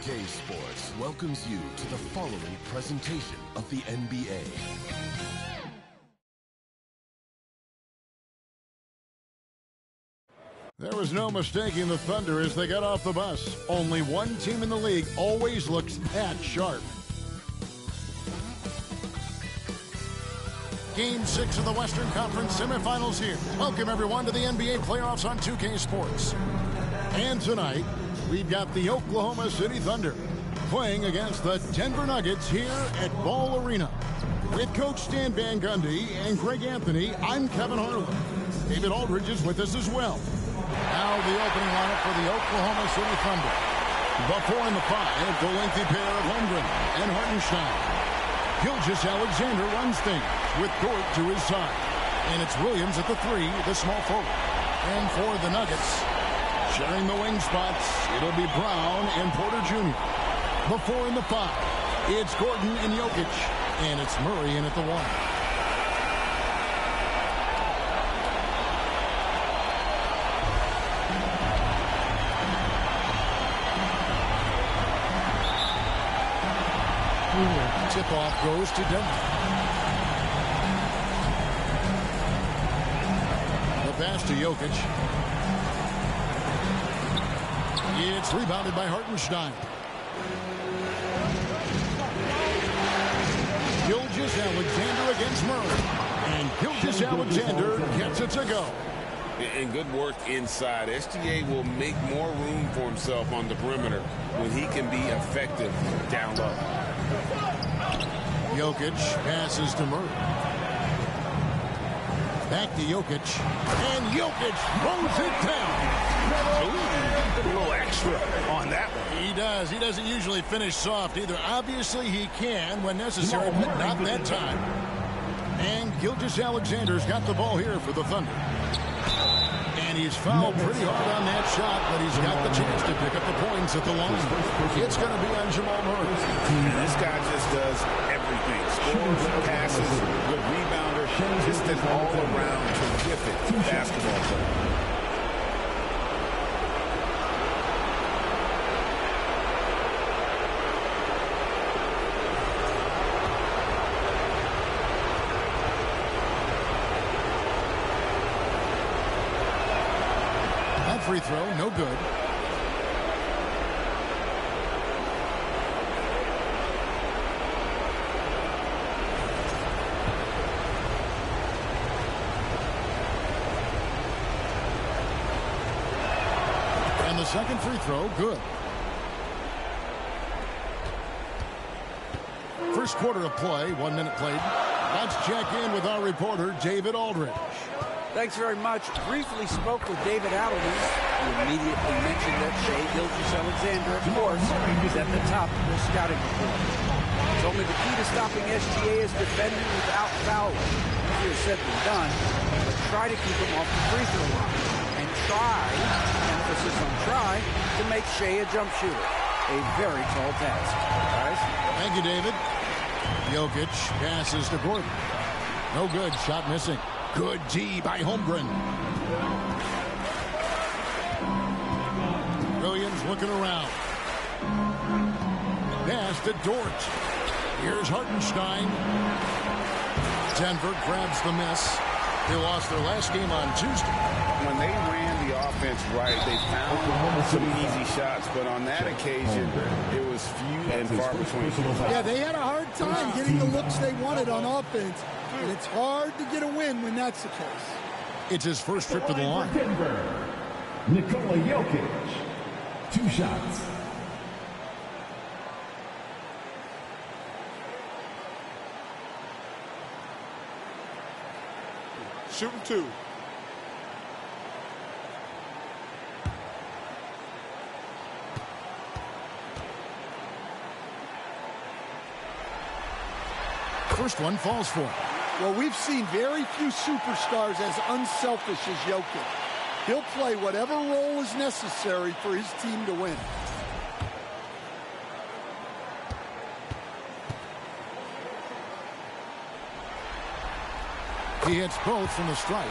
2K Sports welcomes you to the following presentation of the NBA. There was no mistaking the Thunder as they got off the bus. Only one team in the league always looks that sharp. Game 6 of the Western Conference semifinals here. Welcome, everyone, to the NBA playoffs on 2K Sports. And tonight, we've got the Oklahoma City Thunder playing against the Denver Nuggets here at Ball Arena. With Coach Stan Van Gundy and Greg Anthony, I'm Kevin Harlan. David Aldridge is with us as well. Now the opening lineup for the Oklahoma City Thunder. The 4 and the 5, the lengthy pair of Holmgren and Hartenstein. Gilgeous-Alexander runs things with Dort to his side. And it's Williams at the 3, the small forward. And for the Nuggets, sharing the wing spots, it'll be Brown and Porter Jr. The 4 and the 5, it's Gordon and Jokic. And it's Murray in at the 1. Tip-off goes to Denver. The pass to Jokic. It's rebounded by Hartenstein. Gilgeous-Alexander against Murray. And Gilgeous-Alexander gets it to go. And good work inside. SGA will make more room for himself on the perimeter when he can be effective down low. Jokic passes to Murray. Back to Jokic. And Jokic throws it down. Ooh, a little extra on that one. He does. He doesn't usually finish soft either. Obviously, he can when necessary, but not that time. And Gilgeous-Alexander's got the ball here for the Thunder. And he's fouled pretty hard on that shot, but he's got the chance to pick up the points at the line. It's going to be on Jamal Murray. And this guy just does everything. Scores, passes, good rebounder, just an all-around terrific basketball player. Free throw, no good. And the second free throw, good. First quarter of play, 1 minute played. Let's check in with our reporter, David Aldridge. Thanks very much. Briefly spoke with David Allen. He immediately mentioned that Shai Gilgeous-Alexander, of course, is at the top of the scouting report. He told me the key to stopping SGA is defending without fouling. Easier said than done, but try to keep him off the free throw line. And try, emphasis on try, to make Shai a jump shooter. A very tall task. Guys? Thank you, David. Jokic passes to Gordon. No good. Shot missing. Good D by Holmgren. Williams looking around. Pass to Dort. Here's Hartenstein. Denver grabs the miss. They lost their last game on Tuesday. When they ran the offense right, they found some easy shots, but on that occasion, it was few and far between. Yeah, they had a hard time getting the looks they wanted on offense. And it's hard to get a win when that's the case. It's his first trip to the line. Nikola Jokic, 2 shots. Shooting 2. First one falls for him. Well, we've seen very few superstars as unselfish as Jokic. He'll play whatever role is necessary for his team to win. He hits both from the stripe.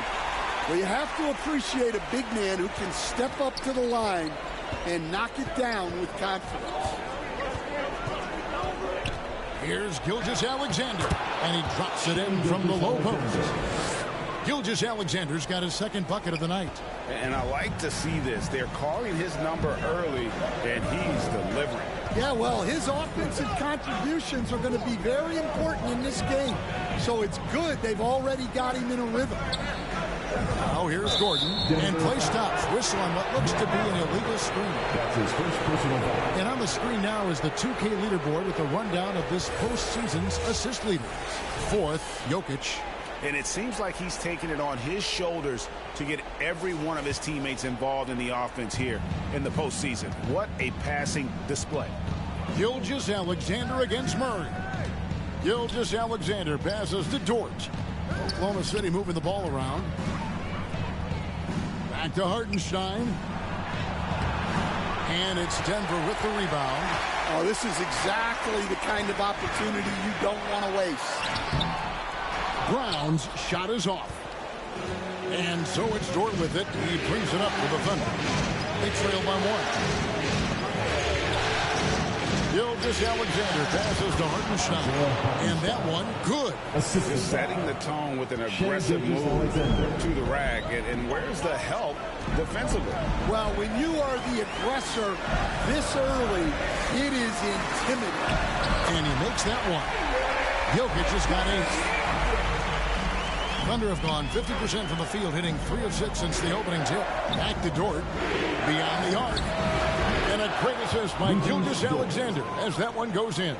Well, you have to appreciate a big man who can step up to the line and knock it down with confidence. Here's Gilgeous-Alexander, and he drops it in from the low post. Gilgeous-Alexander's got his second bucket of the night. And I like to see this. They're calling his number early, and he's delivering. Yeah, well, his offensive contributions are going to be very important in this game. So it's good they've already got him in a rhythm. Now here's Gordon, and play stops. Whistle on what looks to be an illegal screen. That's his first personal foul. And on the screen now is the 2K leaderboard with a rundown of this postseason's assist leaders. Fourth, Jokic. And it seems like he's taking it on his shoulders to get every one of his teammates involved in the offense here in the postseason. What a passing display. Gilgeous-Alexander against Murray. Gilgeous-Alexander passes to Dort. Oklahoma City moving the ball around. Back to Hartenstein. And it's Denver with the rebound. Oh, this is exactly the kind of opportunity you don't want to waste. Brown's shot is off. And so it's Dort with it. He brings it up to the Thunder. They trail by one. Gilgeous-Alexander passes to Hartenstein. And that one, good. Just setting the tone with an aggressive move to the rack. And where's the help defensively? Well, when you are the aggressor this early, it is intimidating. And he makes that one. Jokic has got 8. Thunder have gone 50% from the field, hitting 3 of 6 since the opening tip. Back to Dort, beyond the arc. And a great assist by Gilgeous-Alexander as that one goes in.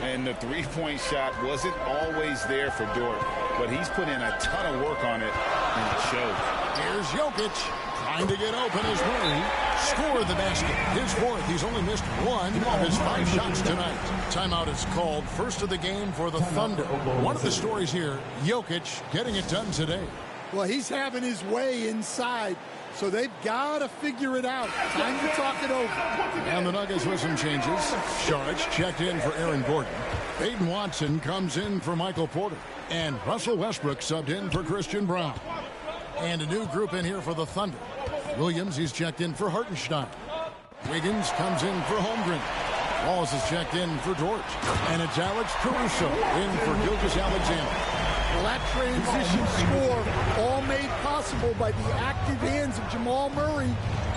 And the three-point shot wasn't always there for Dort, but he's put in a ton of work on it, and it showed. Here's Jokic, trying to get open as Murray scored the basket. His fourth. He's only missed 1 of his 5 shots tonight. Timeout is called. First of the game for the Thunder. One of the stories here, Jokic getting it done today. Well, he's having his way inside, so they've got to figure it out. Time to talk it over. And the Nuggets with some changes. Saric checked in for Aaron Gordon. Aiden Watson comes in for Michael Porter. And Russell Westbrook subbed in for Christian Brown. And a new group in here for the Thunder. Williams, he's checked in for Hartenstein. Wiggins comes in for Holmgren. Wallace is checked in for Dort. And it's Alex Caruso in for Gilgeous-Alexander. Well, that transition score all made possible by the active hands of Jamal Murray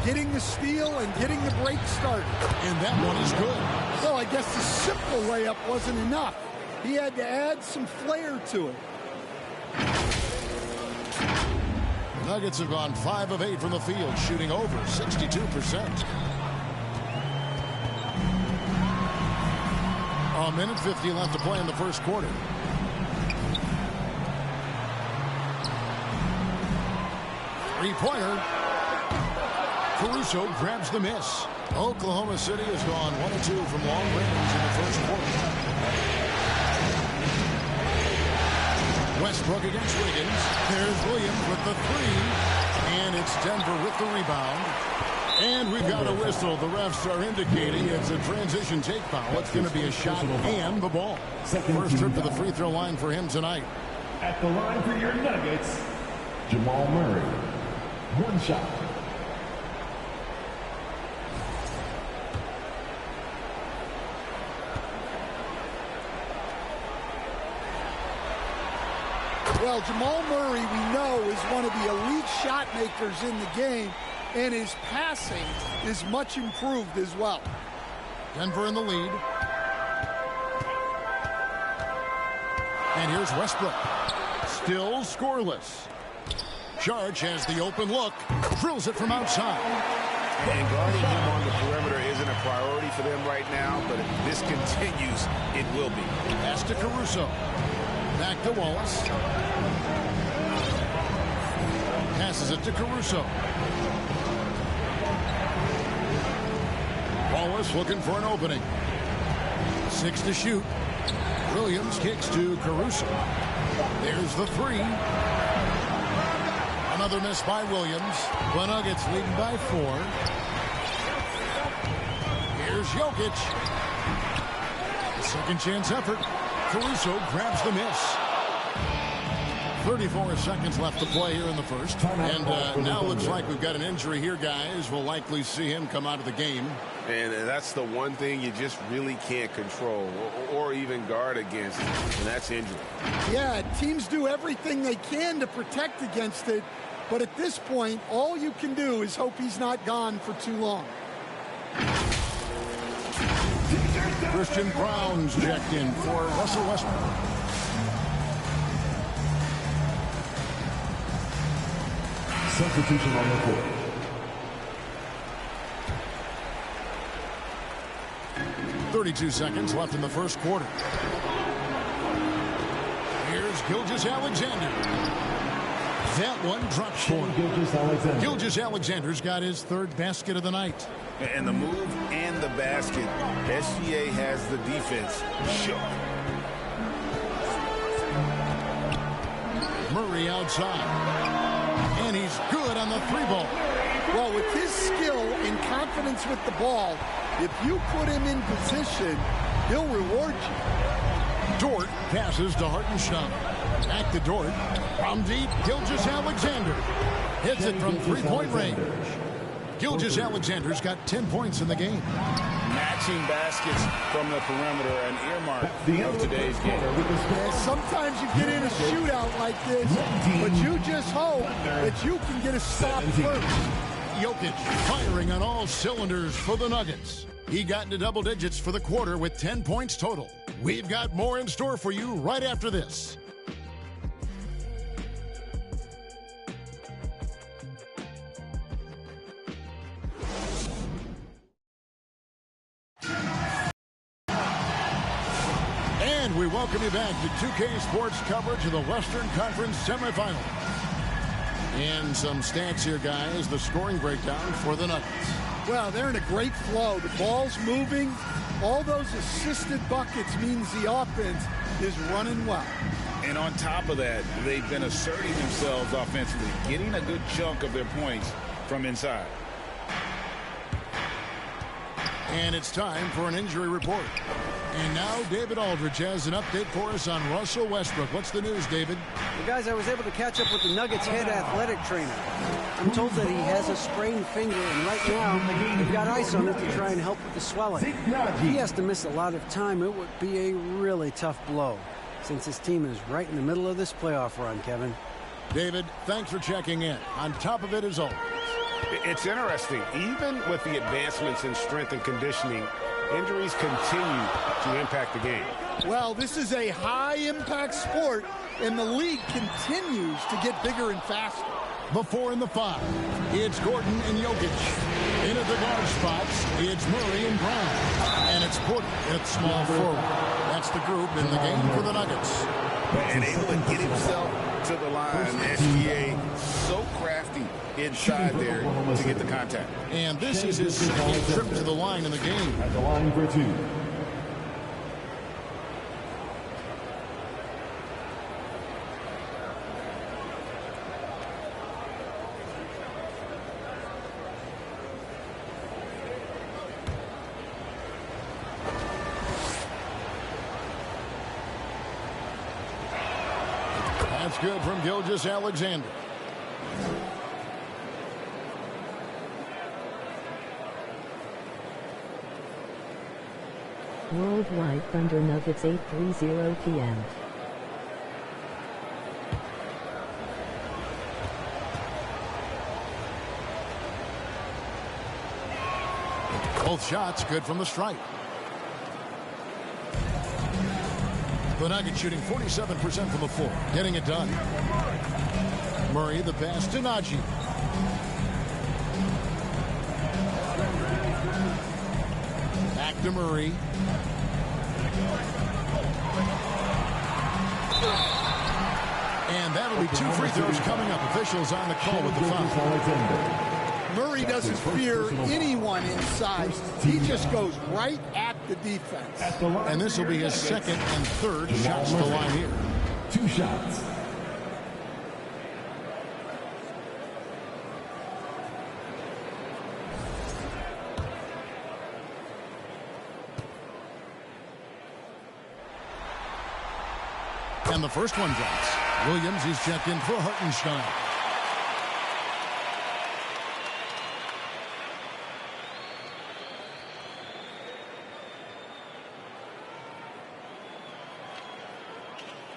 getting the steal and getting the break started. And that one is good. Well, I guess the simple layup wasn't enough. He had to add some flair to it. Nuggets have gone 5 of 8 from the field, shooting over 62%. A minute 50 left to play in the first quarter. Three-pointer. Caruso grabs the miss. Oklahoma City has gone 1 of 2 from long range in the first quarter. Westbrook against Wiggins. There's Williams with the 3. And it's Denver with the rebound. And we've got a whistle. The refs are indicating it's a transition take foul. It's going to be a shot and the ball. First trip to the free throw line for him tonight. At the line for your Nuggets, Jamal Murray. 1 shot. Well, Jamal Murray, we know, is one of the elite shot makers in the game, and his passing is much improved as well. Denver in the lead. And here's Westbrook. Still scoreless. Saric has the open look. Drills it from outside. And guarding him on the perimeter isn't a priority for them right now, but if this continues, it will be. Pass to Caruso. Back to Wallace. Passes it to Caruso. Wallace looking for an opening. 6 to shoot. Williams kicks to Caruso. There's the 3. Another miss by Williams. The Nuggets leading by 4. Here's Jokic. Second chance effort. Caruso grabs the miss. 34 seconds left to play here in the first. And now looks like we've got an injury here, guys. We'll likely see him come out of the game. And that's the one thing you just really can't control or even guard against, and that's injury. Yeah, teams do everything they can to protect against it. But at this point, all you can do is hope he's not gone for too long. Christian Brown's checked in for Russell Westbrook. Substitution on the court. .32 seconds left in the first quarter. Here's Gilgeous-Alexander. That one drops short. Gilgeous-Alexander's got his third basket of the night. And the move and the basket, SGA has the defense shook. Murray outside. And he's good on the three ball. Well, with his skill and confidence with the ball, if you put him in position, he'll reward you. Dort passes to Hartenstein. Back to Dort. From deep, Gilgeous-Alexander hits it from three-point range. Gilgeous-Alexander's got 10 points in the game. Matching baskets from the perimeter, an earmark of today's game. Yeah, sometimes you get in a shootout like this, but you just hope that you can get a stop first. Jokic firing on all cylinders for the Nuggets. He got into double digits for the quarter with 10 points total. We've got more in store for you right after this. And we welcome you back to 2K Sports coverage of the Western Conference semifinals. And some stats here, guys. The scoring breakdown for the Nuggets. Well, they're in a great flow. The ball's moving. All those assisted buckets means the offense is running well. And on top of that, they've been asserting themselves offensively, getting a good chunk of their points from inside. And it's time for an injury report. And now David Aldridge has an update for us on Russell Westbrook. What's the news, David? Well, guys, I was able to catch up with the Nuggets head athletic trainer. I'm told that he has a sprained finger, and right now they've got ice on it to try and help with the swelling. If he has to miss a lot of time, it would be a really tough blow, since his team is right in the middle of this playoff run, Kevin. David, thanks for checking in. On top of it, as always. It's interesting. Even with the advancements in strength and conditioning, injuries continue to impact the game. Well, this is a high-impact sport, and the league continues to get bigger and faster. Before in the five, it's Gordon and Jokic. In at the guard spots, it's Murray and Brown. And it's Porter at small forward. That's the group in the game for the Nuggets. And able to get himself to the line. SGA so crafty inside there to get the contact. And this is his second trip to the line in the game. At the line for two. That's good from Gilgeous-Alexander. Worldwide Thunder Nuggets 8:30 p.m. Both shots good from the stripe. The Nuggets shooting 47% from the floor. Getting it done. Murray the pass to Najee. Back to Murray. And that'll be 2 free throws coming up. Officials on the call with the foul. Murray doesn't fear anyone inside. He just goes right at the defense. And this will be his second and third shots to the line here. 2 shots. And the first one drops. Williams, he's checked in for Hartenstein.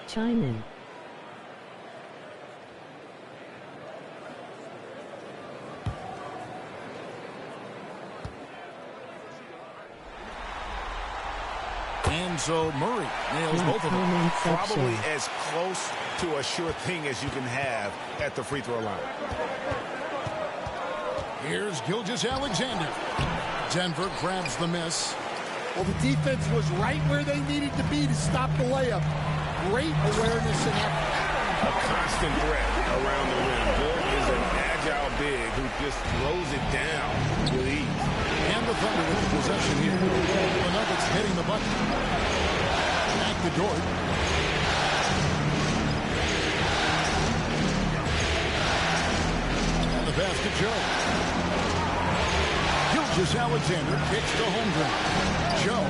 Chime. And so Murray nails both of them. Probably as close to a sure thing as you can have at the free throw line. Here's Gilgeous-Alexander. Denver grabs the miss. Well, the defense was right where they needed to be to stop the layup. Great awareness and effort. A constant threat around the rim. Gordon is an agile big who just throws it down with ease. And the Thunder with the possession here. The Nuggets hitting the bucket. Back to Dort. And the pass to Joe. Gilgeous-Alexander kicks to Holmgren. Joe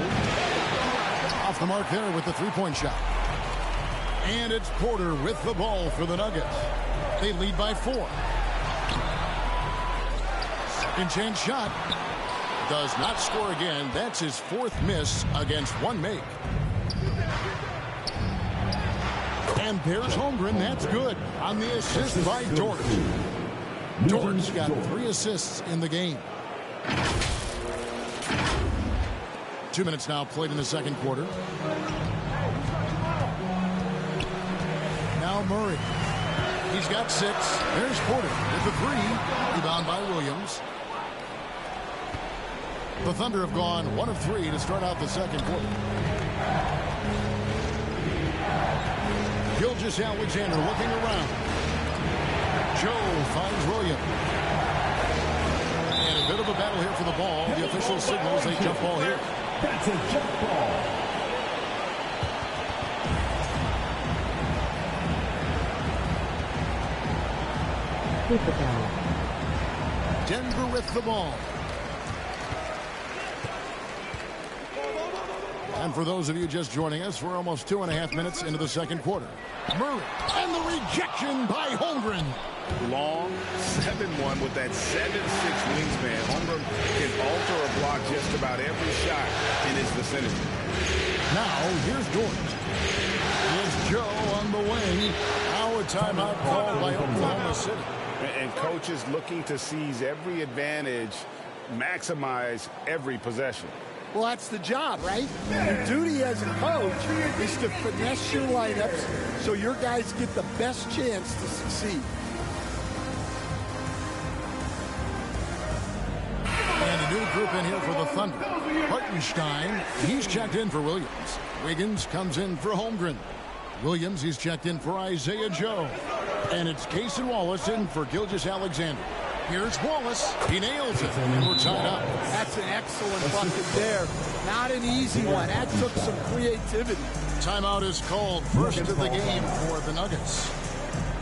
off the mark there with the three-point shot. And it's Porter with the ball for the Nuggets. They lead by 4. Second chance shot. Does not score again. That's his 4th miss against 1 make. And there's Holmgren. That's good on the assist by Dort. Dort's got 3 assists in the game. 2 minutes now played in the second quarter. Now Murray. He's got 6. There's Porter with the 3. Rebound by Williams. The Thunder have gone 1 of 3 to start out the second quarter. Gilgeous-Alexander looking around. Joe finds Williams. And a bit of a battle here for the ball. The official signals a jump ball here. That's a jump ball. With the ball. Denver with the ball. And for those of you just joining us, we're almost 2.5 minutes into the second quarter. Murray, and the rejection by Holmgren. Long 7-1 with that 7'6" wingspan. Holmgren can alter or block just about every shot in his vicinity. Now, here's Dort. Here's Joe on the wing. Now a timeout called by Oklahoma City. And coaches looking to seize every advantage, maximize every possession. Well, that's the job, right? Your duty as a coach is to finesse your lineups so your guys get the best chance to succeed. And a new group in here for the Thunder. Hartenstein, he's checked in for Williams. Wiggins comes in for Holmgren. Williams, he's checked in for Isaiah Joe. And it's Cason Wallace in for Gilgeous-Alexander. Here's Wallace. He nails it. And we're tied up. That's an excellent bucket there. Not an easy one. That took some creativity. Timeout is called. First of the game for the Nuggets.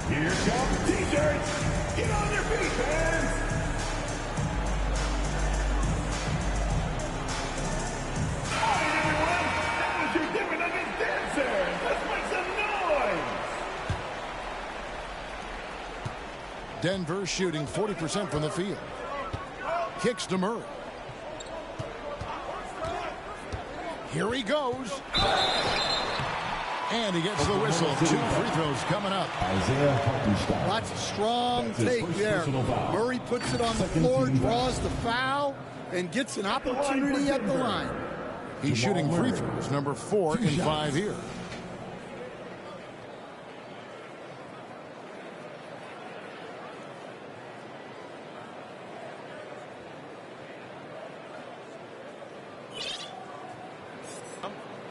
Here comes T-shirts. Get on your feet, fans. All right, everyone. That was your Denver Nuggets dancer. Let's make some noise. Denver shooting 40% from the field. Kicks to Murray. Here he goes. And he gets the whistle. 2 free throws coming up. Isaiah Hartenstein. That's a strong take there. Murray puts it on the floor, draws the foul, and gets an opportunity at the line. He's shooting free throws, number 4 in 5 here.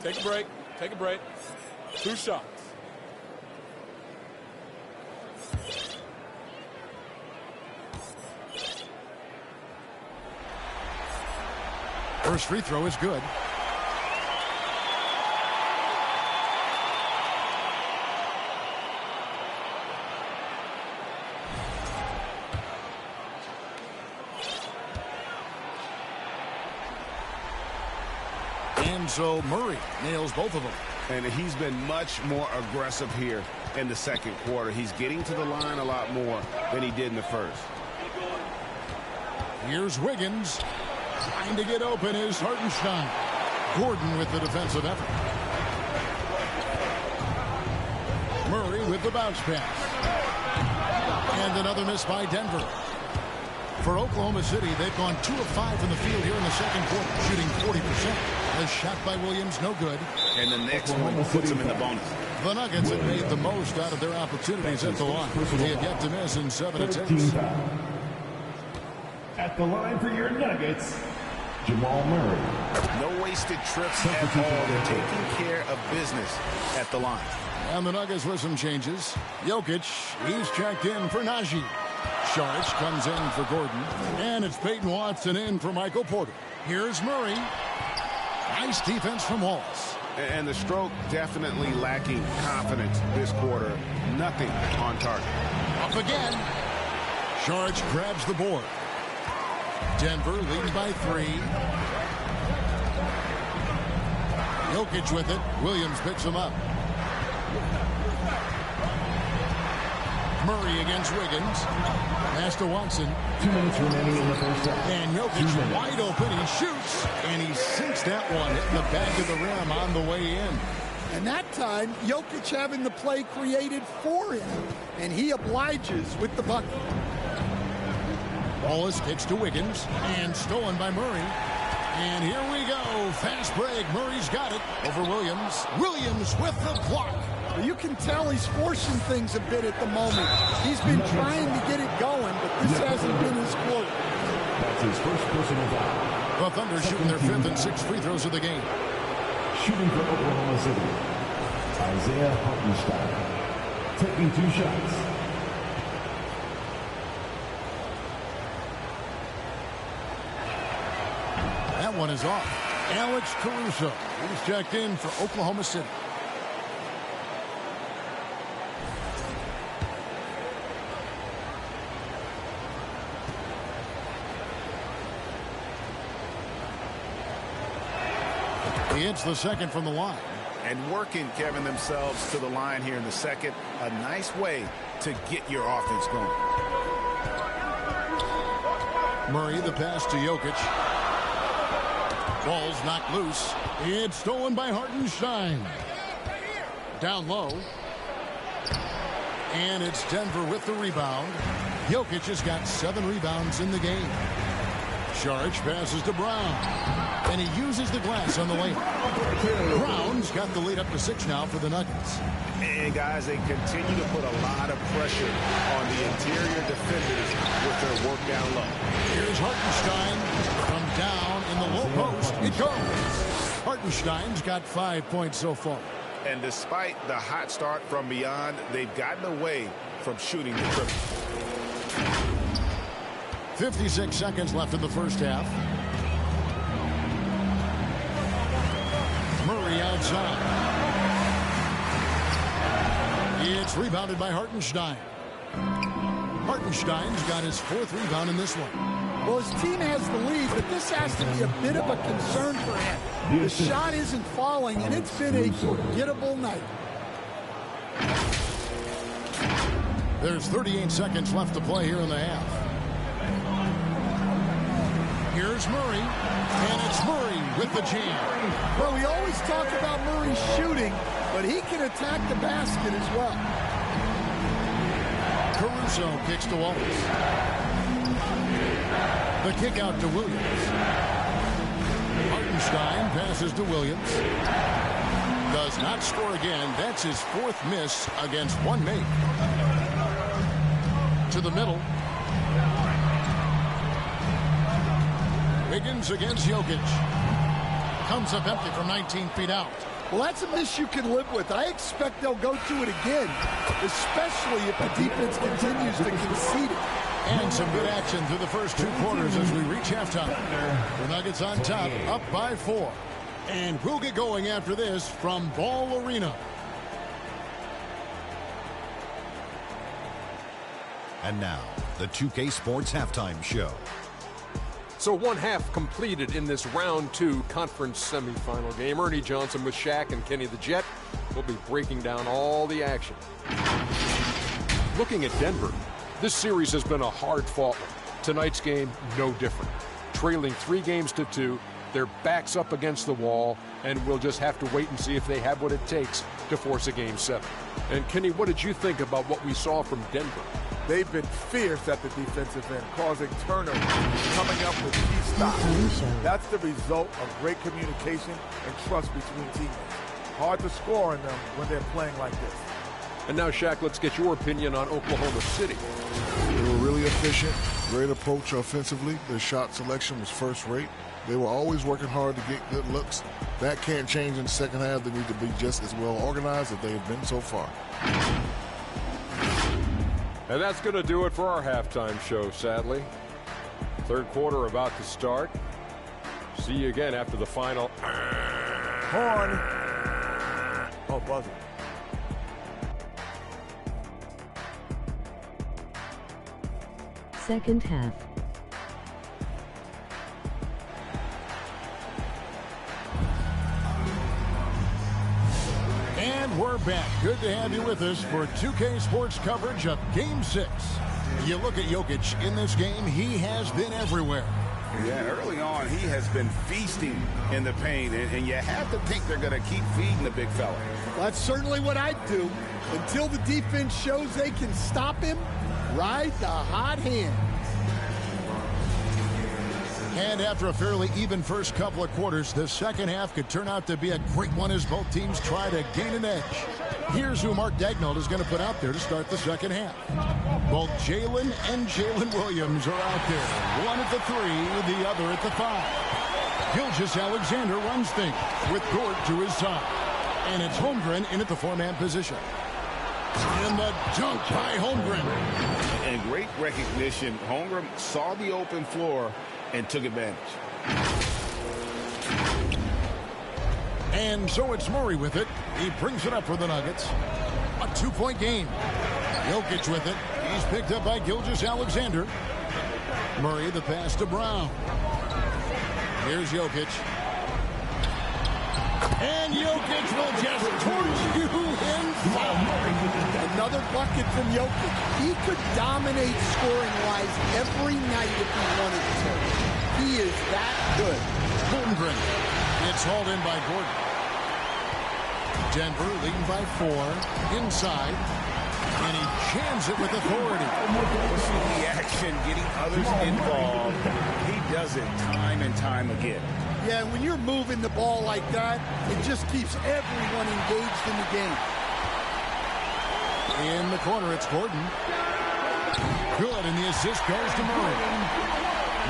Take a break. Take a break. 2 shots. First free throw is good. And so Murray nails both of them. And he's been much more aggressive here in the second quarter. He's getting to the line a lot more than he did in the first. Here's Wiggins. Trying to get open is Hartenstein. Gordon with the defensive effort. Murray with the bounce pass. And another miss by Denver. For Oklahoma City, they've gone 2 of 5 from the field here in the second quarter, shooting 40%. A shot by Williams, no good. And the next one puts them in the bonus. The Nuggets have made the most out of their opportunities at the line. They have yet to miss in 7 attempts. At the line for your Nuggets, Jamal Murray. No wasted trips at all. They're taking care of business at the line. And the Nuggets with some changes. Jokic, he's checked in for Najee. Saric comes in for Gordon. And it's Peyton Watson in for Michael Porter. Here's Murray. Nice defense from Walls. And the stroke definitely lacking confidence this quarter. Nothing on target. Up again. Saric grabs the board. Denver leading by 3. Jokic with it. Williams picks him up. Murray against Wiggins. Pass to Watson. 2 minutes remaining in the first half. And Jokic wide open. He shoots. And he sinks that one, hitting the back of the rim on the way in. And that time, Jokic having the play created for him. And he obliges with the bucket. Wallace kicks to Wiggins. And stolen by Murray. And here we go. Fast break. Murray's got it over Williams. Williams with the block. You can tell he's forcing things a bit at the moment. He's been trying to get it going, but this hasn't been his quarter. That's his first personal foul. The Thunder shooting their 5th and 6th free throws of the game. Shooting for Oklahoma City, Isaiah Hartenstein. Taking 2 shots. That one is off. Alex Caruso. He's checked in for Oklahoma City. He hits the second from the line. And working, Kevin, themselves to the line here in the second. A nice way to get your offense going. Murray, the pass to Jokic. Ball's knocked loose. It's stolen by Hartenstein. Down low. And it's Denver with the rebound. Jokic has got 7 rebounds in the game. Saric passes to Brown. And he uses the glass on the lane. Brown's got the lead up to 6 now for the Nuggets. And guys, they continue to put a lot of pressure on the interior defenders with their work down low. Here's Hartenstein from down in the low post. It goes. Hartenstein's got 5 points so far. And despite the hot start from beyond, they've gotten away from shooting the triple. 56 seconds left in the first half. Murray outside. It's rebounded by Hartenstein. Hartenstein's got his 4th rebound in this one. Well, his team has the lead, but this has to be a bit of a concern for him. The shot isn't falling, and it's been a forgettable night. There's 38 seconds left to play here in the half. Here's Murray, and it's Murray with the jam. Well, we always talk about Murray shooting, but he can attack the basket as well. Caruso kicks to Wallace. The kick out to Williams. Hartenstein passes to Williams. Does not score again. That's his 4th miss against 1 make. To the middle. Wiggins against Jokic. Comes up empty from 19 feet out. Well, that's a miss you can live with. I expect they'll go to it again, especially if the defense continues to concede it. And some good action through the first 2 quarters as we reach halftime. The Nuggets on top, up by 4. And we'll get going after this from Ball Arena. And now, the 2K Sports Halftime Show. So one half completed in this round 2 conference semifinal game. Ernie Johnson with Shaq and Kenny the Jet will be breaking down all the action. Looking at Denver, this series has been a hard-fought one. Tonight's game, no different. Trailing 3 games to 2, their backs up against the wall, and we'll just have to wait and see if they have what it takes to force a Game 7. And Kenny, what did you think about what we saw from Denver? They've been fierce at the defensive end, causing turnovers, coming up with key stops. That's the result of great communication and trust between teammates. Hard to score on them when they're playing like this. And now, Shaq, let's get your opinion on Oklahoma City. They were really efficient, great approach offensively. Their shot selection was first rate. They were always working hard to get good looks. That can't change in the second half. They need to be just as well organized as they have been so far. And that's going to do it for our halftime show, sadly. Third quarter about to start. See you again after the final. Horn. Oh, buzzer. Second half. And we're back. Good to have you with us for 2K Sports coverage of Game 6. You look at Jokic in this game, he has been everywhere. Yeah, early on, he has been feasting in the paint, and you have to think they're going to keep feeding the big fella. That's certainly what I'd do. Until the defense shows they can stop him, ride the hot hand. And after a fairly even first couple of quarters, the second half could turn out to be a great one as both teams try to gain an edge. Here's who Mark Daigneault is going to put out there to start the second half. Both Jalen and Jalen Williams are out there. One at the 3, the other at the 5. Gilgeous-Alexander runs things with Gort to his side. And it's Holmgren in at the 4-man position. And the dunk by Holmgren. And great recognition. Holmgren saw the open floor and took advantage. And so it's Murray with it. He brings it up for the Nuggets. A 2-point game. Jokic with it. He's picked up by Gilgeous-Alexander. Murray the pass to Brown. Here's Jokic. And Jokic will just torch you inside. Another bucket from Jokic. He could dominate scoring-wise every night if he wanted to. He is that good. Holmgren. It's hauled in by Gordon. Denver leading by 4. Inside. And he jams it with authority. See the action, getting others involved. He does it time and time again. Yeah, when you're moving the ball like that, it just keeps everyone engaged in the game. In the corner, it's Gordon. Good, and the assist goes to Murray.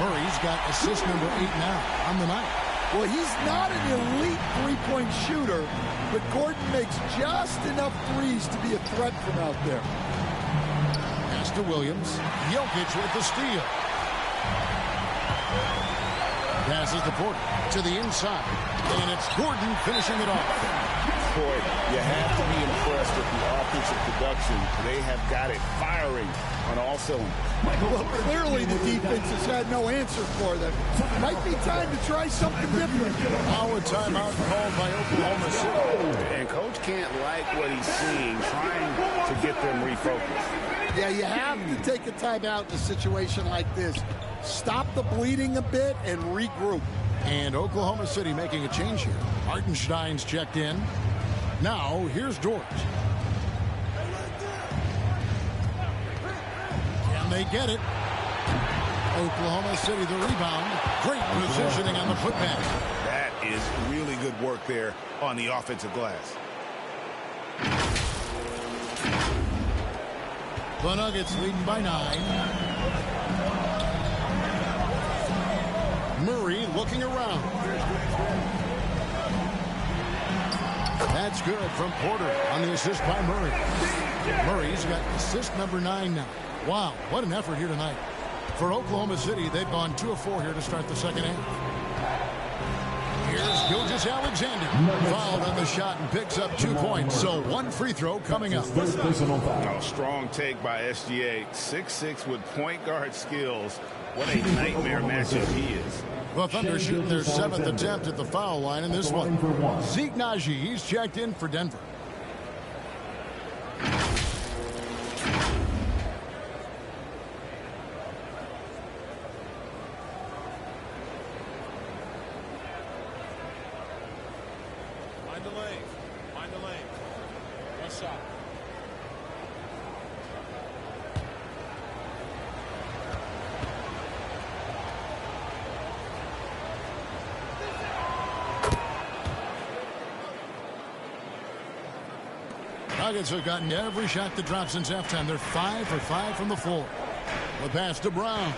Murray's got assist number 8 now on the night. Well, he's not an elite three-point shooter, but Gordon makes just enough threes to be a threat from out there. Pass to Williams. Jokic with the steal. Passes the Porter to the inside. And it's Gordon finishing it off. Boy, you have to be impressed with the offensive production. They have got it firing on all cylinders. Well, clearly the defense has had no answer for them. Might be time to try something different. Now a timeout called by Oklahoma City. And Coach can't like what he's seeing, trying to get them refocused. Yeah, you have to take a timeout in a situation like this. Stop the bleeding a bit and regroup. And Oklahoma City making a change here. Hartenstein's checked in. Now, here's Dort. Can they get it? Oklahoma City the rebound. Great positioning on the putback. That is really good work there on the offensive glass. The Nuggets leading by 9. Murray looking around. That's good from Porter on the assist by Murray. Murray's got assist number 9 now. Wow, what an effort here tonight. For Oklahoma City, they've gone 2 of 4 here to start the second half. Here's Gilgeous-Alexander. Fouled on the shot and picks up 2 points. So 1 free throw coming up. Oh, strong take by SGA. 6'6" with point guard skills. What a nightmare matchup he is. The Thunder shooting their 7th attempt at the foul line in this one. Zeke Naji, he's checked in for Denver. Find the lane. One shot. Nuggets have gotten every shot that dropped since halftime. They're 5 for 5 from the floor. The pass to Brown.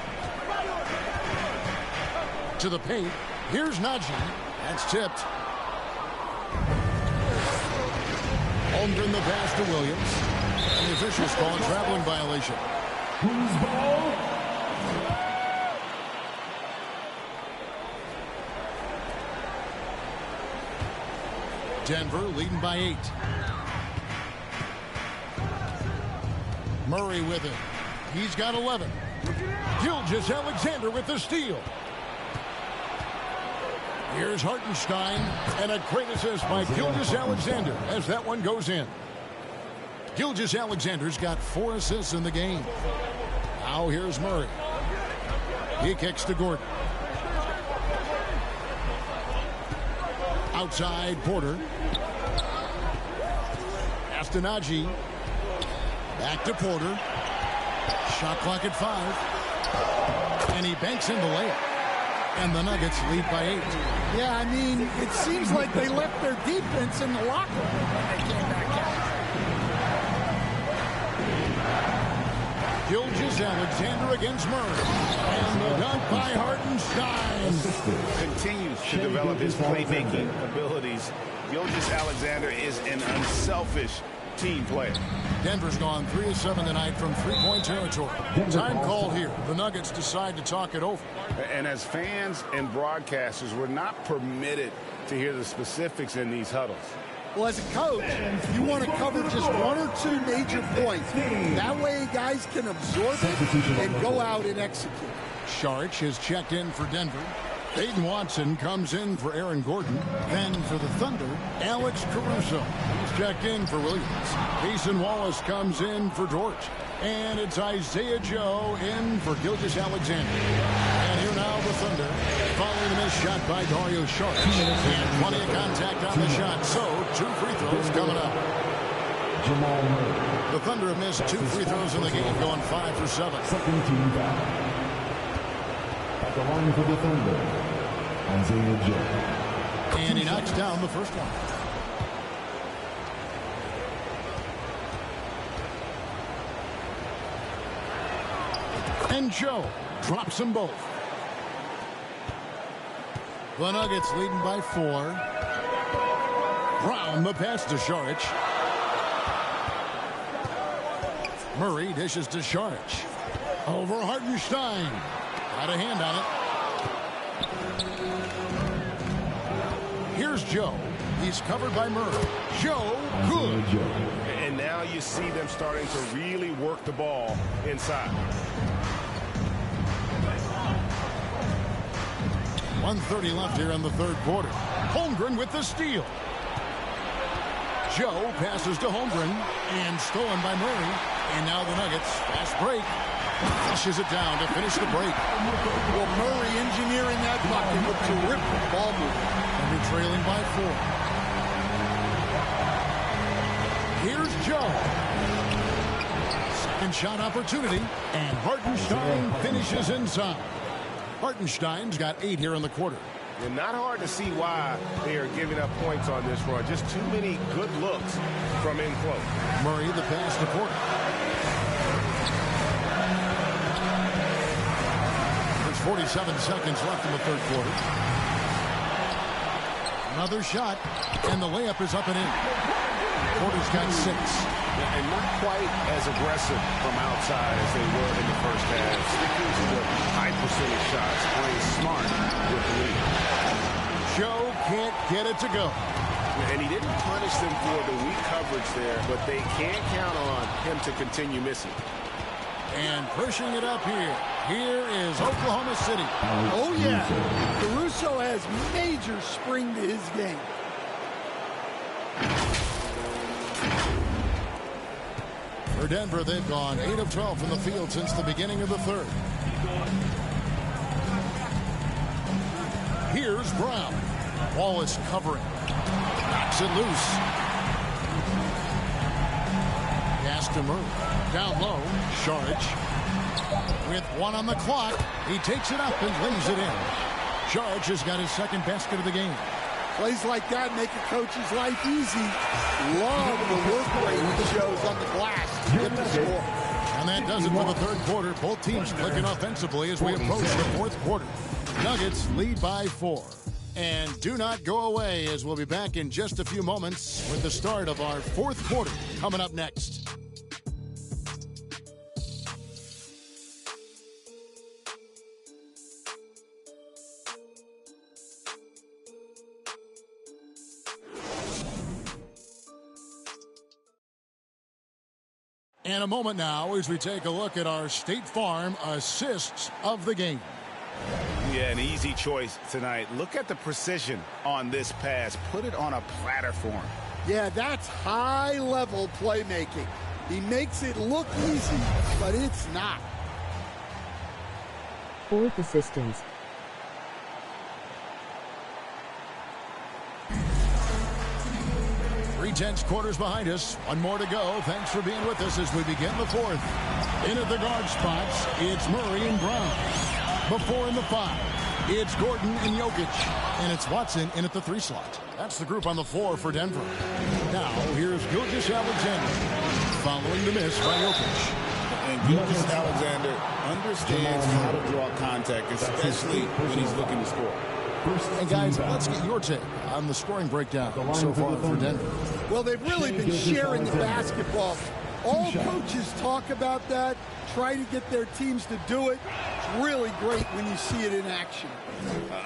To the paint. Here's Naji. That's tipped. Holmgren the pass to Williams. And the officials call a traveling violation. Who's ball? Denver leading by 8. Murray with it. He's got 11. Gilgeous-Alexander with the steal. Here's Hartenstein, and a great assist by Gilgeous-Alexander as that one goes in. Gilgeous-Alexander's got 4 assists in the game. Now here's Murray. He kicks to Gordon. Outside, Porter. Naji. Back to Porter. Shot clock at 5. And he banks in the layup. And the Nuggets lead by 8. Yeah, I mean, it seems like they left their defense in the locker room when they came back out. Gilgeous-Alexander against Murray. And the dunk by Hartenstein. Continues to develop his playmaking abilities. Gilgeous-Alexander is an unselfish team player. Denver's gone 3 of 7 tonight from 3-point territory. Time called here. The Nuggets decide to talk it over. And as fans and broadcasters, we're not permitted to hear the specifics in these huddles. Well, as a coach, you want to cover just 1 or 2 major points. That way guys can absorb it and go out and execute. Saric has checked in for Denver. Aiden Watson comes in for Aaron Gordon. Then for the Thunder, Alex Caruso. He's checked in for Williams. Mason Wallace comes in for George. And it's Isaiah Joe in for Gilgeous-Alexander. And here now the Thunder, following the missed shot by Dario Saric. And plenty of contact on the shot, so 2 free throws coming up. The Thunder have missed 2 free throws in the game, going 5 for 7. Second team foul. At the line for the Thunder, Isaiah Joe. And he knocks down the first one. And Joe drops them both. The Nuggets leading by 4. Brown the pass to Saric. Murray dishes to Saric. Over Hartenstein. Got a hand on it. Here's Joe. He's covered by Murray. Joe, good. And now you see them starting to really work the ball inside. 1:30 left here in the 3rd quarter. Holmgren with the steal. Joe passes to Holmgren and stolen by Murray. And now the Nuggets fast break. Flushes it down to finish the break. Well, Murray engineering that bucket with terrific ball movement. And we're trailing by 4. Here's Joe. Second shot opportunity. And Hartenstein finishes inside. Hartenstein's got 8 here in the quarter. And not hard to see why they are giving up points on this run. Just too many good looks from in close. Murray the pass to Porter. There's 47 seconds left in the 3rd quarter. Another shot, and the layup is up and in. Porter's got 6. And not quite as aggressive from outside as they were in the first half. Sticking to the high percentage shots, playing smart with the lead. Joe minute to go. And he didn't punish them for the weak coverage there, but they can't count on him to continue missing. And pushing it up here. Here is Oklahoma City. Oh, yeah. Caruso has major spring to his game. For Denver, they've gone 8 of 12 from the field since the beginning of the third. Here's Brown. Wallace covering. Knocks it loose. Pass to Murray. Down low. Sharge. With 1 on the clock, he takes it up and lays it in. Sharge has got his second basket of the game. Plays like that make a coach's life easy. Love the work rate he shows on the glass to get the score. And that does it for the third quarter. Both teams clicking offensively as we approach the fourth quarter. Nuggets lead by 4. And do not go away, as we'll be back in just a few moments with the start of our fourth quarter coming up next. And a moment now as we take a look at our State Farm assists of the game. Yeah, an easy choice tonight. Look at the precision on this pass. Put it on a platter for him. Yeah, that's high-level playmaking. He makes it look easy, but it's not. Fourth assistance. 3/10 quarters behind us. One more to go. Thanks for being with us as we begin the fourth. In at the guard spots, it's Murray and Brown. Before in the 5, it's Gordon and Jokic. And it's Watson in at the 3 slot. That's the group on the floor for Denver. Now, here's Gilgeous-Alexander following the miss by Jokic. And Gilgeous-Alexander understands how to draw contact, especially when he's looking to score. And guys, let's get your take on the scoring breakdown so far for Denver. Well, they've really been sharing the basketball. All coaches talk about that, try to get their teams to do it. It's really great when you see it in action.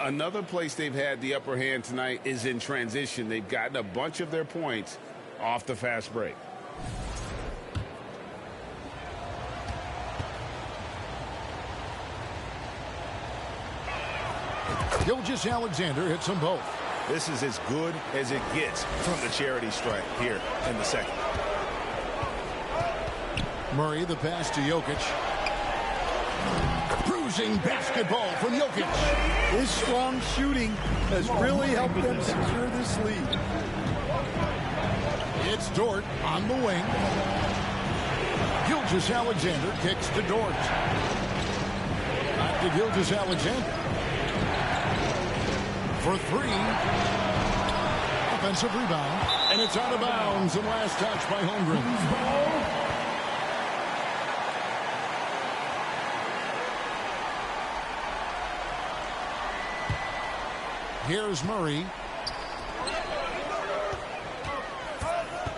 Another place they've had the upper hand tonight is in transition. They've gotten a bunch of their points off the fast break. Gilgeous-Alexander hits them both. This is as good as it gets from the charity stripe here in the second. Murray, the pass to Jokic. Bruising basketball from Jokic. His strong shooting has really helped them secure this lead. It's Dort on the wing. Gilgeous-Alexander kicks to Dort. Back to Gilgeous-Alexander. For 3. Offensive rebound. And it's out of bounds. And last touch by Holmgren. Here's Murray.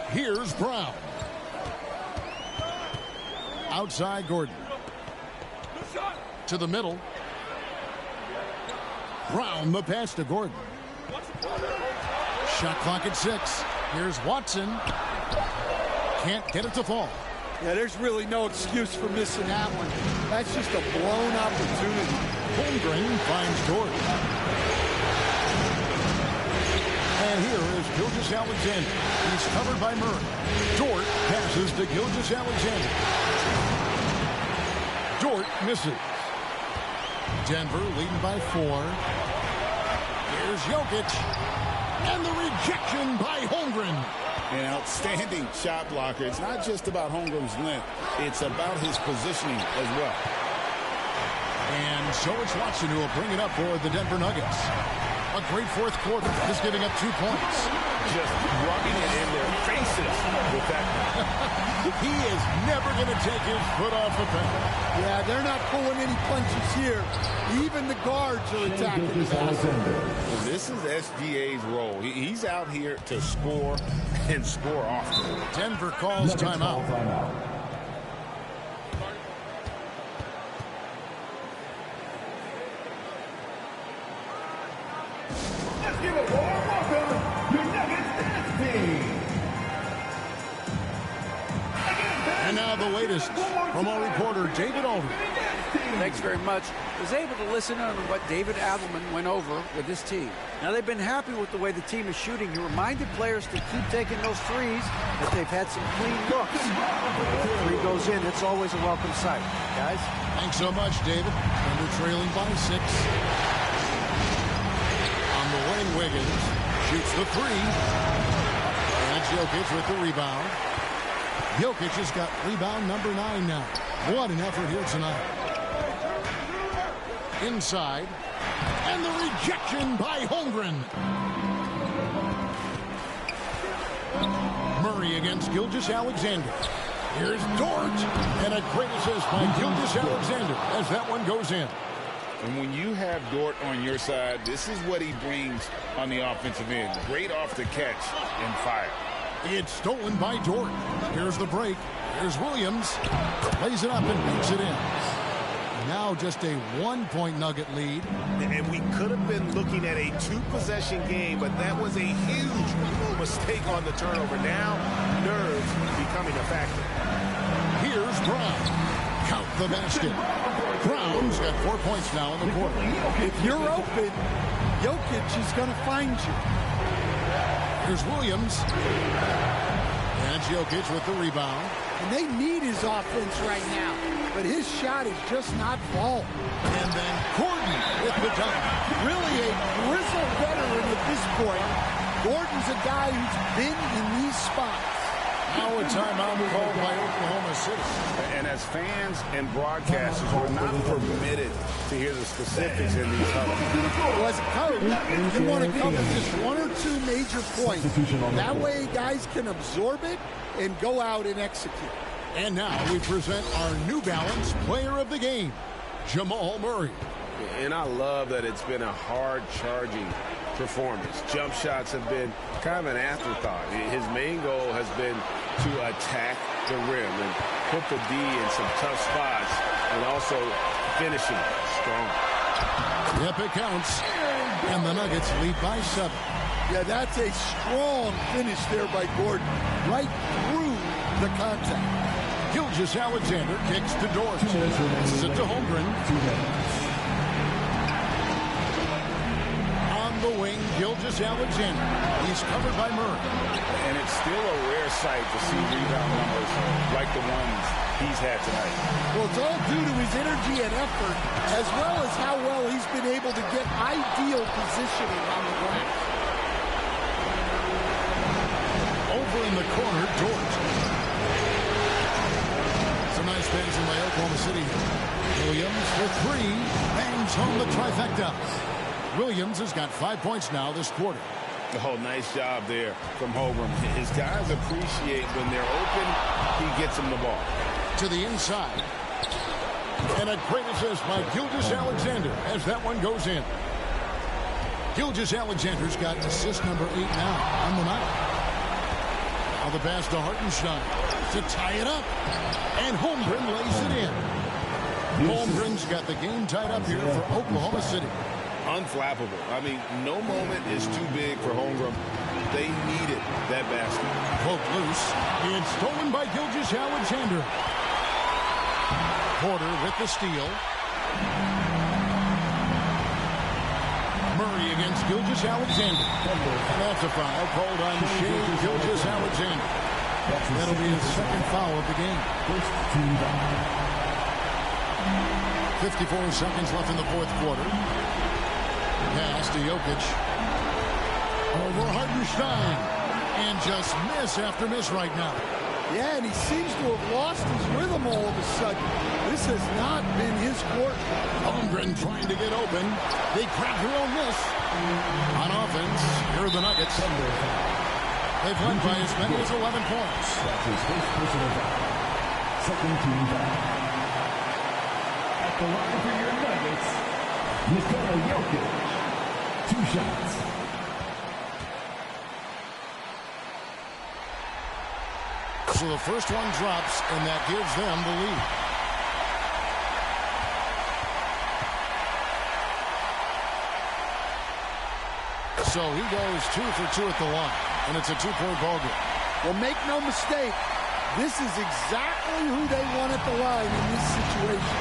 Here's Brown. Outside Gordon. To the middle. Brown, the pass to Gordon. Shot clock at 6. Here's Watson. Can't get it to fall. Yeah, there's really no excuse for missing that one. That's just a blown opportunity. Holmgren finds Dort. And here is Gilgeous-Alexander. He's covered by Murray. Dort passes to Gilgeous-Alexander. Dort misses. Denver leading by 4. Here's Jokic. And the rejection by Holmgren. An outstanding shot blocker. It's not just about Holmgren's length. It's about his positioning as well. And so it's Watson who will bring it up for the Denver Nuggets. A great fourth quarter, just giving up 2 points. Just rubbing it in their faces with that. He is never going to take his foot off the pedal. Yeah, they're not pulling any punches here. Even the guards are attacking the basket. This is SGA's role. He's out here to score and score often. Denver calls timeout. Let's give a warm welcome to Nuggets dance team. And now the latest from our reporter, David Aldridge. Thanks very much. Was able to listen in on what David Adelman went over with his team. Now, they've been happy with the way the team is shooting. He reminded players to keep taking those threes, that they've had some clean looks. If the three goes in, it's always a welcome sight. Guys? Thanks so much, David. Thunder trailing by 6. On the wing, Wiggins shoots the three. And Jokic with the rebound. Jokic has got rebound number 9 now. What an effort here tonight. Inside. And the rejection by Holmgren. Murray against Gilgeous-Alexander. Here's Dort. And a great assist by Gilgeous-Alexander as that one goes in. And when you have Dort on your side, this is what he brings on the offensive end. Great off the catch and fire. It's stolen by Dort. Here's the break. Here's Williams. Plays it up and makes it in. Now just a 1-point Nugget lead. And we could have been looking at a 2-possession game, but that was a huge mistake on the turnover. Now, nerves becoming a factor. Here's Brown. Count the basket. Brown's got 4 points now in the quarter. If you're open, Jokic is going to find you. Here's Williams. And Jokic with the rebound. And they need his offense right now. But his shot is just not falling. And then Gordon with the dunk. Really a grizzled veteran at this point. Gordon's a guy who's been in these spots. Now a timeout called by Oklahoma City. And as fans and broadcasters, we're not permitted to hear the specifics in these huddles. Well, as a coach, you want to cover just 1 or 2 major points. That way guys can absorb it and go out and execute. And now we present our New Balance Player of the Game, Jamal Murray. And I love that it's been a hard-charging performance. Jump shots have been kind of an afterthought. His main goal has been to attack the rim and put the D in some tough spots and also finishing strong. Yep, it counts. And the Nuggets lead by 7. Yeah, that's a strong finish there by Gordon. Right through the contact. Gilgeous-Alexander kicks to Dort. This is it to Holmgren. On the wing, Gilgeous-Alexander. He's covered by Murray. And it's still a rare sight to see rebound numbers like the ones he's had tonight. Well, it's all due to his energy and effort, as well as how well he's been able to get ideal positioning on the ground. Over in the corner, Dort. Nice passing by Oklahoma City. Williams for 3. Bangs home the trifecta. Williams has got 5 points now this quarter. Oh, nice job there from Holmgren. His guys appreciate when they're open, he gets them the ball. To the inside. And a great assist by Gilgeous-Alexander as that one goes in. Gilgeous-Alexander's got assist number 8 now on the night. Now the pass to Hartenstein to tie it up. And Holmgren lays it in. Holmgren's got the game tied up here for Oklahoma City. Unflappable. I mean, no moment is too big for Holmgren. They needed that basket. Poked loose. And stolen by Gilgeous-Alexander. Porter with the steal. Murray against Gilgeous-Alexander. And that's a foul called on Shea Gilgeous-Alexander. That'll be his second foul of the game. 54 seconds left in the fourth quarter. Pass to Jokic. Over Hartenstein. And just miss after miss right now. Yeah, and he seems to have lost his rhythm all of a sudden. This has not been his court. Holmgren trying to get open. They crack their own miss. On offense, here are the Nuggets. They've led by as many as 11 points. That's his first personal foul. Second team foul. At the line for your Nuggets, Nikola Jokic. 2 shots. So the first one drops, and that gives them the lead. So he goes 2 for 2 at the line, and it's a 2-point ball game. Well, make no mistake, this is exactly who they want at the line in this situation.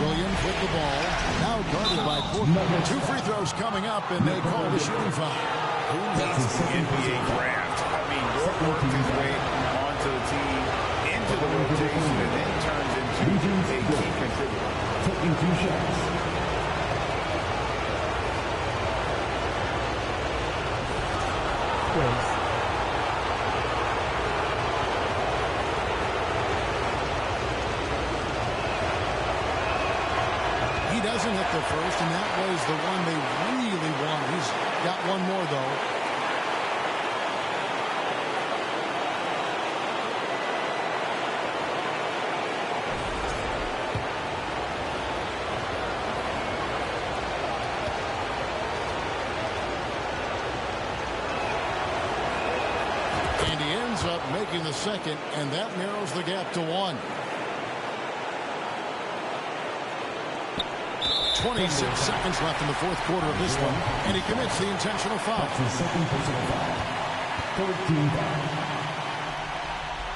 Williams with the ball, now guarded by Porter. 2 free throws coming up, and they call the shooting foul. Who needs the NBA draft? I mean, York worked his way onto the team, into the rotation, and then turns into a key contributor. Taking 2 shots. He doesn't hit the first, and that was the one they really wanted. He's got one more, though. And he ends up making the second, and that narrows the gap to 1. 26 seconds left in the fourth quarter of this one, and he commits the intentional foul. That's his second personal foul. 13 foul.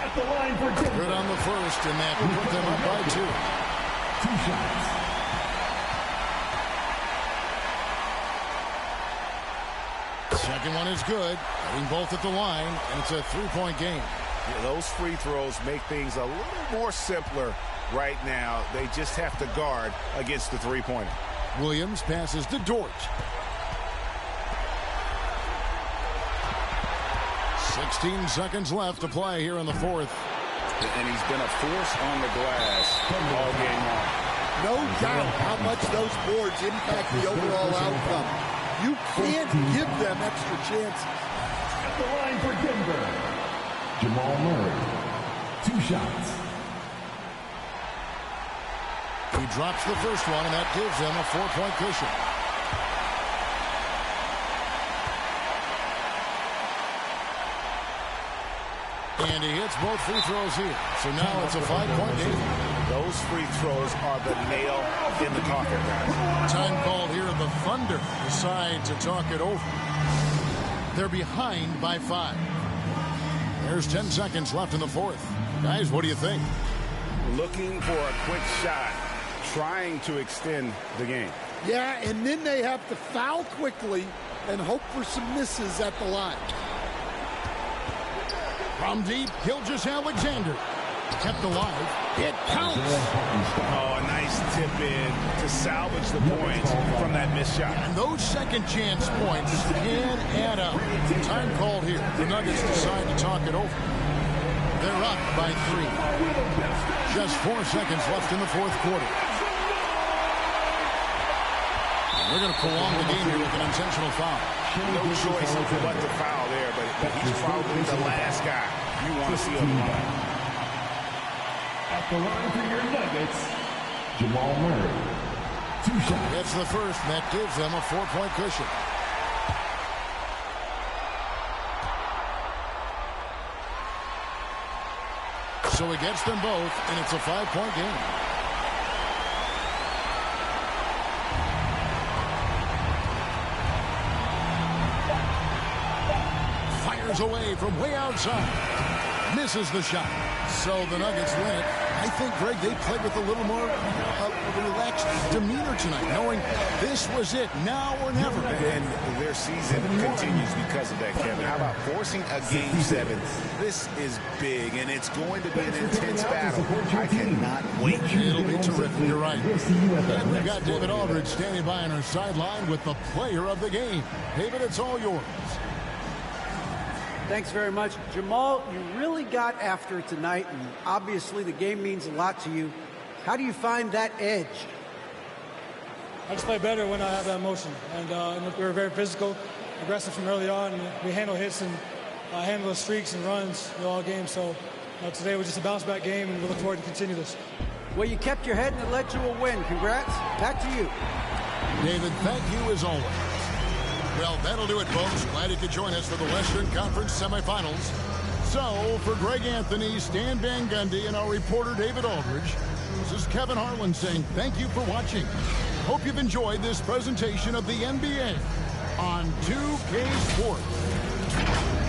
At the line for Denver. Good on the first, and that put them up by 2. 2 shots. Second one is good. Hitting both at the line, and it's a 3-point game. Yeah, those free throws make things a little more simpler right now. They just have to guard against the three-pointer. Williams passes to Dort. 16 seconds left to play here in the fourth. And he's been a force on the glass all game long. No doubt how much those boards impact the overall outcome. You can't give them extra chances. At the line for Denver, Jamal Murray. 2 shots. He drops the first one, and that gives them a 4-point cushion. And he hits both free throws here. So now it's a 5-point game. Those free throws are the nail in the coffin, guys. Time called here. The Thunder decide to talk it over. They're behind by 5. There's 10 seconds left in the fourth. Guys, what do you think? Looking for a quick shot, trying to extend the game. Yeah, and then they have to foul quickly and hope for some misses at the line. From deep, Gilgeous-Alexander. Kept alive. It counts. Oh, a nice tip in to salvage the points from that missed shot. And those second chance points can add up. Time called here. The Nuggets decide to talk it over. They're up by 3. Just 4 seconds left in the fourth quarter. They're going to prolong the game here with an intentional foul. No choice but to foul there, but he's probably the last guy you want to see on the line. At the line for your Nuggets, Jamal Murray. 2 shots. That's the first, and that gives them a 4-point cushion. So he gets them both, and it's a 5-point game. Fires away from way outside. Misses the shot. So the Nuggets win it. I think, Greg, they played with a little more relaxed demeanor tonight, knowing this was it, now or never. And their season continues because of that, Kevin. How about forcing a Game 7? This is big, and it's going to be an intense battle. I cannot wait. It'll be terrific. You're right. And we've got David Aldridge standing by on our sideline with the player of the game. David, it's all yours. Thanks very much. Jamal, you really got after it tonight, and obviously the game means a lot to you. How do you find that edge? I just play better when I have that motion. And we were very physical, aggressive from early on, and we handle hits and handle streaks and runs all game. So today was just a bounce-back game, and we look forward to continue this. Well, you kept your head and it led to a win. Congrats. Back to you. David, thank you as always. Well, that'll do it, folks. Glad you could join us for the Western Conference semifinals. So, for Greg Anthony, Stan Van Gundy, and our reporter David Aldridge, this is Kevin Harlan saying thank you for watching. Hope you've enjoyed this presentation of the NBA on 2K Sports.